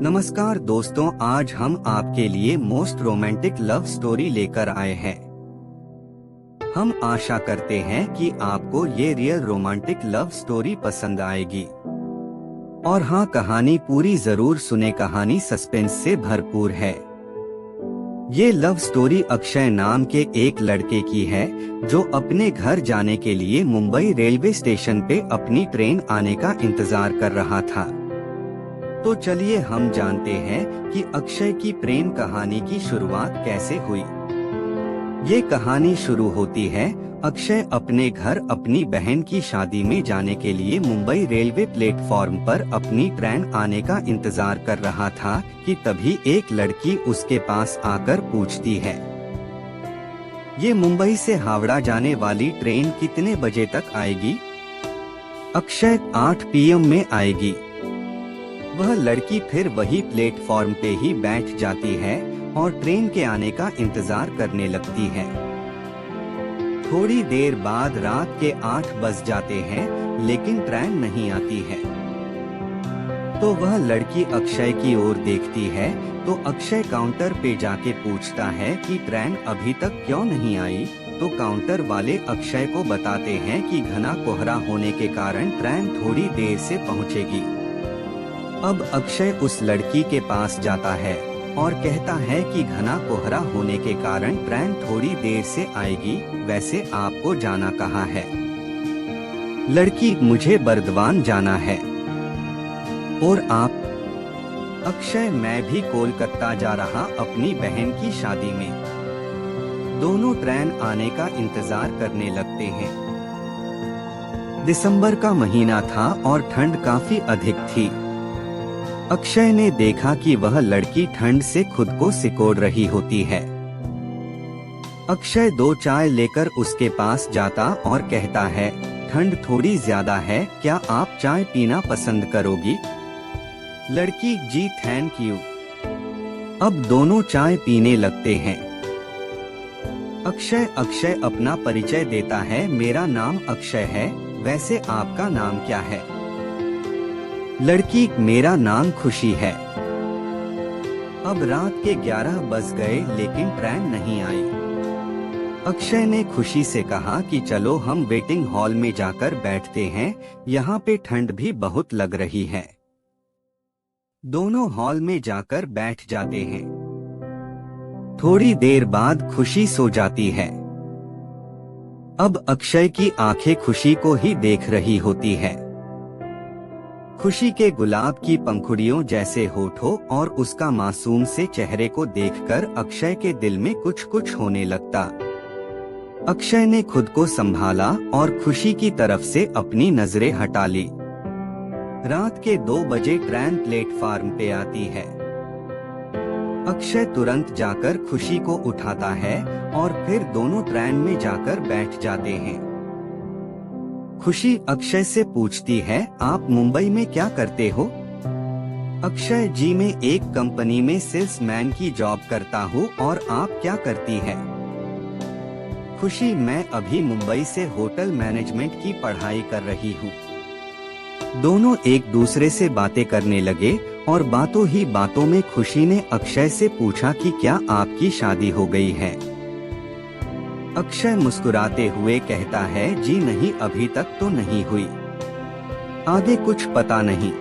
नमस्कार दोस्तों, आज हम आपके लिए मोस्ट रोमांटिक लव स्टोरी लेकर आए हैं। हम आशा करते हैं कि आपको ये रियल रोमांटिक लव स्टोरी पसंद आएगी। और हाँ, कहानी पूरी जरूर सुने, कहानी सस्पेंस से भरपूर है। ये लव स्टोरी अक्षय नाम के एक लड़के की है जो अपने घर जाने के लिए मुंबई रेलवे स्टेशन पे अपनी ट्रेन आने का इंतजार कर रहा था। तो चलिए हम जानते हैं कि अक्षय की प्रेम कहानी की शुरुआत कैसे हुई। ये कहानी शुरू होती है अक्षय अपने घर अपनी बहन की शादी में जाने के लिए मुंबई रेलवे प्लेटफॉर्म पर अपनी ट्रेन आने का इंतजार कर रहा था कि तभी एक लड़की उसके पास आकर पूछती है, ये मुंबई से हावड़ा जाने वाली ट्रेन कितने बजे तक आएगी? अक्षय 8 PM में आएगी। वह लड़की फिर वही प्लेटफॉर्म पे ही बैठ जाती है और ट्रेन के आने का इंतजार करने लगती है। थोड़ी देर बाद रात के 8 बज जाते हैं लेकिन ट्रेन नहीं आती है। तो वह लड़की अक्षय की ओर देखती है तो अक्षय काउंटर पे जाके पूछता है कि ट्रेन अभी तक क्यों नहीं आई। तो काउंटर वाले अक्षय को बताते हैं कि घना कोहरा होने के कारण ट्रेन थोड़ी देर से पहुंचेगी। अब अक्षय उस लड़की के पास जाता है और कहता है कि घना कोहरा होने के कारण ट्रेन थोड़ी देर से आएगी, वैसे आपको जाना कहाँ है? लड़की, मुझे बर्दवान जाना है। और आप? अक्षय, मैं भी कोलकाता जा रहा अपनी बहन की शादी में। दोनों ट्रेन आने का इंतजार करने लगते हैं। दिसंबर का महीना था और ठंड काफी अधिक थी। अक्षय ने देखा कि वह लड़की ठंड से खुद को सिकोड़ रही होती है। अक्षय 2 चाय लेकर उसके पास जाता और कहता है, ठंड थोड़ी ज्यादा है, क्या आप चाय पीना पसंद करोगी? लड़की, जी थैंक यू। अब दोनों चाय पीने लगते हैं। अक्षय अपना परिचय देता है, मेरा नाम अक्षय है, वैसे आपका नाम क्या है? लड़की, मेरा नाम खुशी है। अब रात के 11 बज गए लेकिन ट्रेन नहीं आई। अक्षय ने खुशी से कहा कि चलो हम वेटिंग हॉल में जाकर बैठते हैं, यहाँ पे ठंड भी बहुत लग रही है। दोनों हॉल में जाकर बैठ जाते हैं। थोड़ी देर बाद खुशी सो जाती है। अब अक्षय की आंखें खुशी को ही देख रही होती है। खुशी के गुलाब की पंखुड़ियों जैसे होठों और उसका मासूम से चेहरे को देखकर अक्षय के दिल में कुछ कुछ होने लगता। अक्षय ने खुद को संभाला और खुशी की तरफ से अपनी नजरें हटा ली। रात के 2 बजे ट्रेन प्लेटफॉर्म पे आती है। अक्षय तुरंत जाकर खुशी को उठाता है और फिर दोनों ट्रेन में जाकर बैठ जाते हैं। खुशी अक्षय से पूछती है, आप मुंबई में क्या करते हो? अक्षय, जी मैं एक कंपनी में सेल्समैन की जॉब करता हूँ, और आप क्या करती है? खुशी, मैं अभी मुंबई से होटल मैनेजमेंट की पढ़ाई कर रही हूँ। दोनों एक दूसरे से बातें करने लगे और बातों ही बातों में खुशी ने अक्षय से पूछा कि क्या आपकी शादी हो गई है? अक्षय मुस्कुराते हुए कहता है, जी नहीं, अभी तक तो नहीं हुई। आगे कुछ पता नहीं।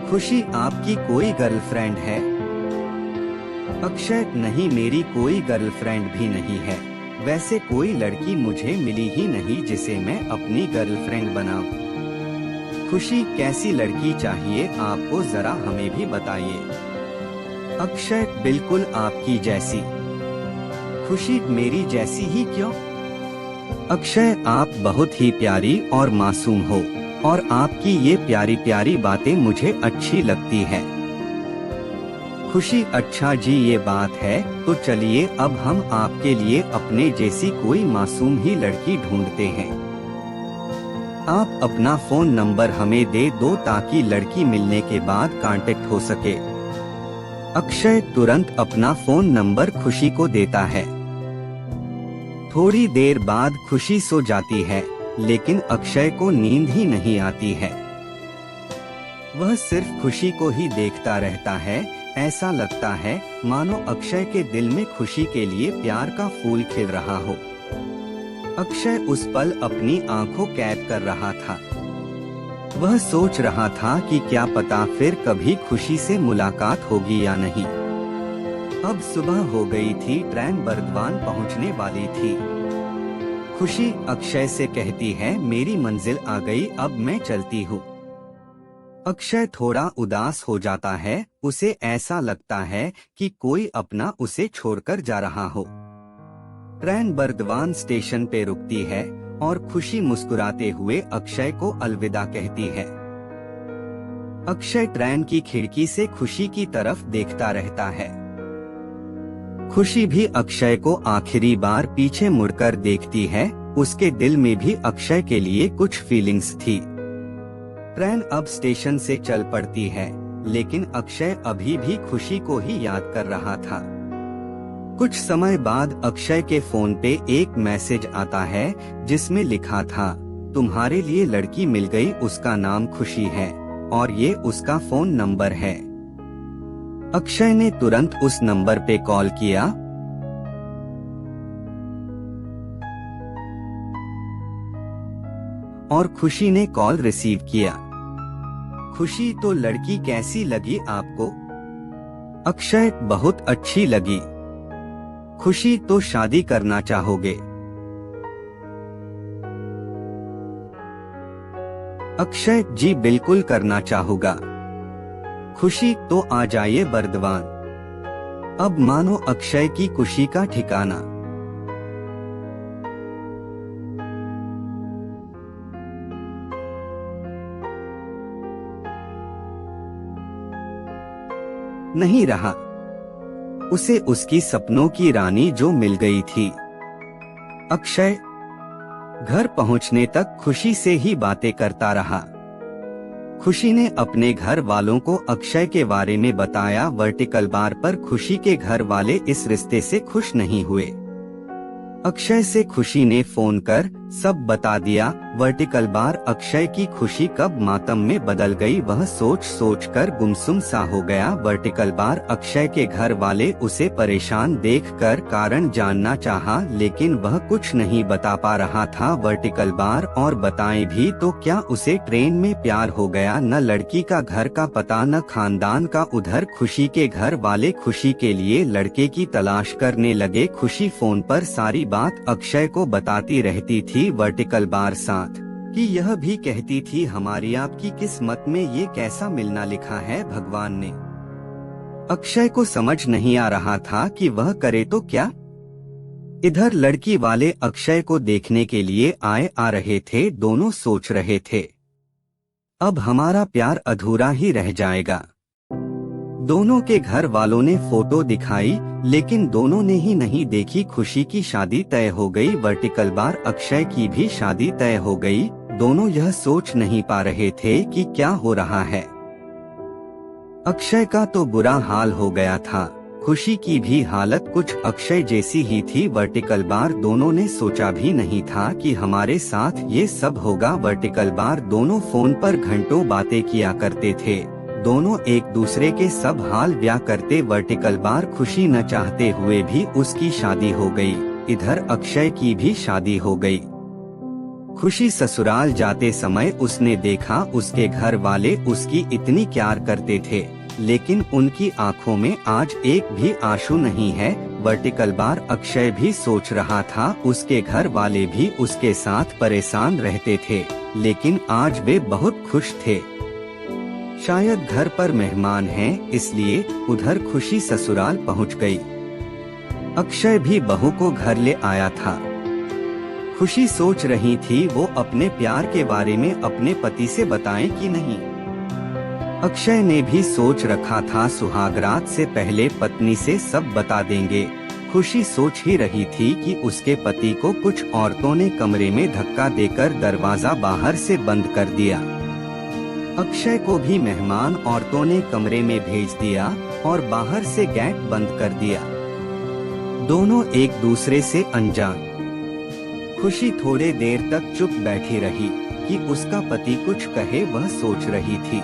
खुशी, आपकी कोई गर्लफ्रेंड है? अक्षय, नहीं, मेरी कोई गर्लफ्रेंड भी नहीं है। वैसे कोई लड़की मुझे मिली ही नहीं जिसे मैं अपनी गर्लफ्रेंड बनाऊं। खुशी, कैसी लड़की चाहिए आपको, जरा हमें भी बताइए। अक्षय, बिल्कुल आपकी जैसी। खुशी, मेरी जैसी ही क्यों? अक्षय, आप बहुत ही प्यारी और मासूम हो और आपकी ये प्यारी प्यारी बातें मुझे अच्छी लगती है। खुशी, अच्छा जी, ये बात है, तो चलिए अब हम आपके लिए अपने जैसी कोई मासूम ही लड़की ढूंढते हैं। आप अपना फोन नंबर हमें दे दो ताकि लड़की मिलने के बाद कांटेक्ट हो सके। अक्षय तुरंत अपना फोन नंबर खुशी को देता है। थोड़ी देर बाद खुशी सो जाती है लेकिन अक्षय को नींद ही नहीं आती है। वह सिर्फ खुशी को ही देखता रहता है। ऐसा लगता है मानो अक्षय के दिल में खुशी के लिए प्यार का फूल खिल रहा हो। अक्षय उस पल अपनी आंखों कैद कर रहा था। वह सोच रहा था कि क्या पता फिर कभी खुशी से मुलाकात होगी या नहीं। अब सुबह हो गई थी, ट्रेन बर्दवान पहुंचने वाली थी। खुशी अक्षय से कहती है, मेरी मंजिल आ गई, अब मैं चलती हूँ। अक्षय थोड़ा उदास हो जाता है। उसे ऐसा लगता है कि कोई अपना उसे छोड़कर जा रहा हो। ट्रेन बर्दवान स्टेशन पे रुकती है और खुशी मुस्कुराते हुए अक्षय को अलविदा कहती है। अक्षय ट्रेन की खिड़की से खुशी की तरफ देखता रहता है। खुशी भी अक्षय को आखिरी बार पीछे मुड़कर देखती है। उसके दिल में भी अक्षय के लिए कुछ फीलिंग्स थी। ट्रेन अब स्टेशन से चल पड़ती है, लेकिन अक्षय अभी भी खुशी को ही याद कर रहा था। कुछ समय बाद अक्षय के फोन पे एक मैसेज आता है जिसमें लिखा था, तुम्हारे लिए लड़की मिल गई, उसका नाम खुशी है और ये उसका फोन नंबर है। अक्षय ने तुरंत उस नंबर पे कॉल किया। और खुशी ने कॉल रिसीव किया। खुशी, तो लड़की कैसी लगी आपको? अक्षय, बहुत अच्छी लगी। खुशी, तो शादी करना चाहोगे? अक्षय, जी बिल्कुल करना चाहूंगा। खुशी, तो आ जाइए बर्दवान। अब मानो अक्षय की खुशी का ठिकाना। नहीं रहा। उसे उसकी सपनों की रानी जो मिल गई थी। अक्षय घर पहुंचने तक खुशी से ही बातें करता रहा। खुशी ने अपने घर वालों को अक्षय के बारे में बताया। वर्टिकल बार पर खुशी के घर वाले इस रिश्ते से खुश नहीं हुए। अक्षय से खुशी ने फोन कर सब बता दिया। वर्टिकल बार अक्षय की खुशी कब मातम में बदल गई, वह सोच सोच कर गुमसुम सा हो गया। वर्टिकल बार अक्षय के घर वाले उसे परेशान देखकर कारण जानना चाहा, लेकिन वह कुछ नहीं बता पा रहा था। वर्टिकल बार और बताएं भी तो क्या, उसे ट्रेन में प्यार हो गया। न लड़की का घर का पता न खानदान का। उधर खुशी के घर वाले खुशी के लिए लड़के की तलाश करने लगे। खुशी फोन पर सारी बात अक्षय को बताती रहती थी। वर्टिकल बार साथ कि यह भी कहती थी, हमारी आपकी किस्मत में ये कैसा मिलना लिखा है भगवान ने। अक्षय को समझ नहीं आ रहा था कि वह करे तो क्या। इधर लड़की वाले अक्षय को देखने के लिए आ रहे थे। दोनों सोच रहे थे अब हमारा प्यार अधूरा ही रह जाएगा। दोनों के घर वालों ने फोटो दिखाई, लेकिन दोनों ने ही नहीं देखी। खुशी की शादी तय हो गई। वर्टिकल बार अक्षय की भी शादी तय हो गई। दोनों यह सोच नहीं पा रहे थे कि क्या हो रहा है। अक्षय का तो बुरा हाल हो गया था। खुशी की भी हालत कुछ अक्षय जैसी ही थी। वर्टिकल बार दोनों ने सोचा भी नहीं था कि हमारे साथ ये सब होगा। वर्टिकल बार दोनों फोन पर घंटों बातें किया करते थे। दोनों एक दूसरे के सब हाल ब्याह करते। वर्टिकल बार खुशी न चाहते हुए भी उसकी शादी हो गई। इधर अक्षय की भी शादी हो गई। खुशी ससुराल जाते समय उसने देखा उसके घर वाले उसकी इतनी प्यार करते थे, लेकिन उनकी आंखों में आज एक भी आंसू नहीं है। वर्टिकल बार अक्षय भी सोच रहा था उसके घर वाले भी उसके साथ परेशान रहते थे, लेकिन आज वे बहुत खुश थे। शायद घर पर मेहमान हैं, इसलिए उधर खुशी ससुराल पहुंच गई। अक्षय भी बहू को घर ले आया था। खुशी सोच रही थी वो अपने प्यार के बारे में अपने पति से बताएं कि नहीं। अक्षय ने भी सोच रखा था सुहागरात से पहले पत्नी से सब बता देंगे। खुशी सोच ही रही थी कि उसके पति को कुछ औरतों ने कमरे में धक्का देकर दरवाजा बाहर से बंद कर दिया। अक्षय को भी मेहमान औरतों ने कमरे में भेज दिया और बाहर से गेट बंद कर दिया। दोनों एक दूसरे से अनजान। खुशी थोड़े देर तक चुप बैठी रही कि उसका पति कुछ कहे, वह सोच रही थी।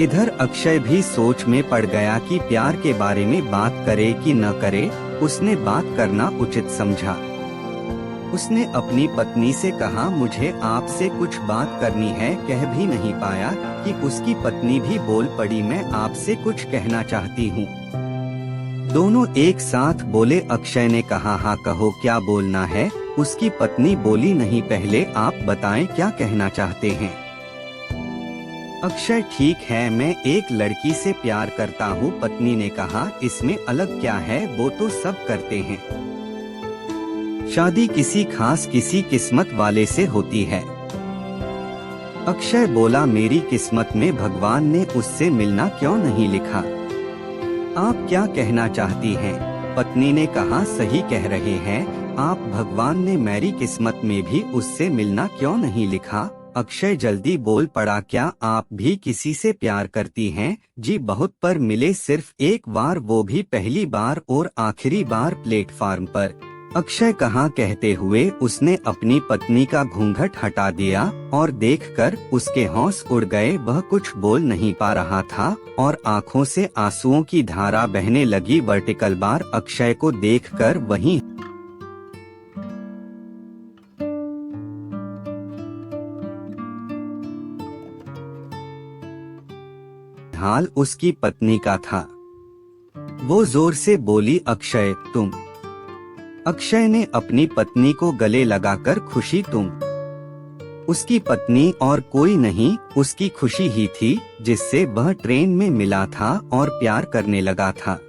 इधर अक्षय भी सोच में पड़ गया कि प्यार के बारे में बात करे कि न करे। उसने बात करना उचित समझा। उसने अपनी पत्नी से कहा, मुझे आपसे कुछ बात करनी है। कह भी नहीं पाया कि उसकी पत्नी भी बोल पड़ी, मैं आपसे कुछ कहना चाहती हूँ। दोनों एक साथ बोले। अक्षय ने कहा, हाँ कहो, क्या बोलना है। उसकी पत्नी बोली, नहीं पहले आप बताएं क्या कहना चाहते हैं। अक्षय, ठीक है, मैं एक लड़की से प्यार करता हूँ। पत्नी ने कहा, इसमें अलग क्या है, वो तो सब करते हैं। शादी किसी खास किसी किस्मत वाले से होती है। अक्षय बोला, मेरी किस्मत में भगवान ने उससे मिलना क्यों नहीं लिखा। आप क्या कहना चाहती हैं? पत्नी ने कहा, सही कह रहे हैं आप, भगवान ने मेरी किस्मत में भी उससे मिलना क्यों नहीं लिखा। अक्षय जल्दी बोल पड़ा, क्या आप भी किसी से प्यार करती हैं? जी बहुत, पर मिले सिर्फ एक बार, वो भी पहली बार और आखिरी बार प्लेटफार्म पर। अक्षय कहा कहते हुए उसने अपनी पत्नी का घूंघट हटा दिया और देखकर उसके होश उड़ गए। वह कुछ बोल नहीं पा रहा था और आंखों से आंसुओं की धारा बहने लगी। वर्टिकल बार अक्षय को देखकर वहीं हाल उसकी पत्नी का था। वो जोर से बोली, अक्षय तुम। अक्षय ने अपनी पत्नी को गले लगाकर, खुशी तुम। उसकी पत्नी और कोई नहीं, उसकी खुशी ही थी जिससे वह ट्रेन में मिला था और प्यार करने लगा था।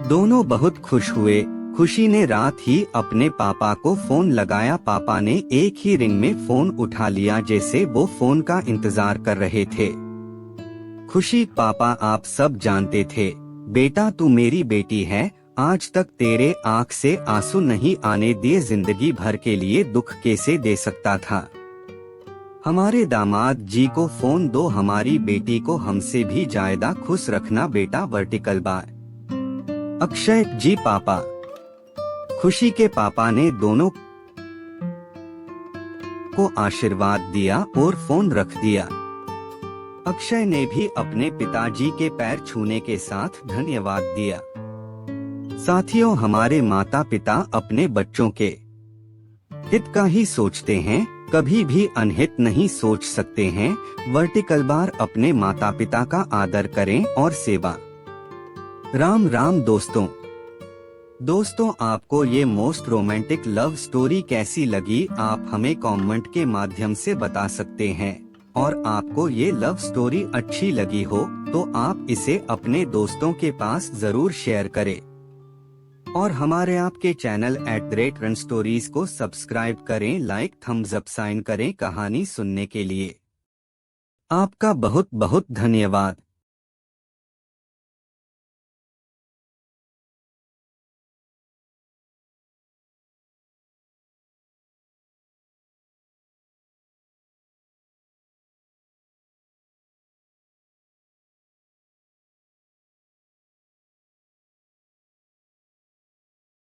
दोनों बहुत खुश हुए। खुशी ने रात ही अपने पापा को फोन लगाया। पापा ने एक ही रिंग में फोन उठा लिया, जैसे वो फोन का इंतजार कर रहे थे। खुशी, पापा आप सब जानते थे, बेटा तू मेरी बेटी है, आज तक तेरे आँख से आंसू नहीं आने दिए, जिंदगी भर के लिए दुख कैसे दे सकता था। हमारे दामाद जी को फोन दो, हमारी बेटी को हमसे भी ज्यादा खुश रखना बेटा। वर्टिकल बार अक्षय, जी पापा। खुशी के पापा ने दोनों को आशीर्वाद दिया और फोन रख दिया। अक्षय ने भी अपने पिताजी के पैर छूने के साथ धन्यवाद दिया। साथियों, हमारे माता पिता अपने बच्चों के हित का ही सोचते हैं, कभी भी अनहित नहीं सोच सकते हैं। वर्टिकल बार अपने माता पिता का आदर करें और सेवा। राम राम दोस्तों, आपको ये मोस्ट रोमांटिक लव स्टोरी कैसी लगी, आप हमें कमेंट के माध्यम से बता सकते हैं। और आपको ये लव स्टोरी अच्छी लगी हो तो आप इसे अपने दोस्तों के पास जरूर शेयर करें। और हमारे आपके चैनल @रनस्टोरीज को सब्सक्राइब करें, लाइक थम्स अप साइन करें कहानी सुनने के लिए। आपका बहुत बहुत धन्यवाद।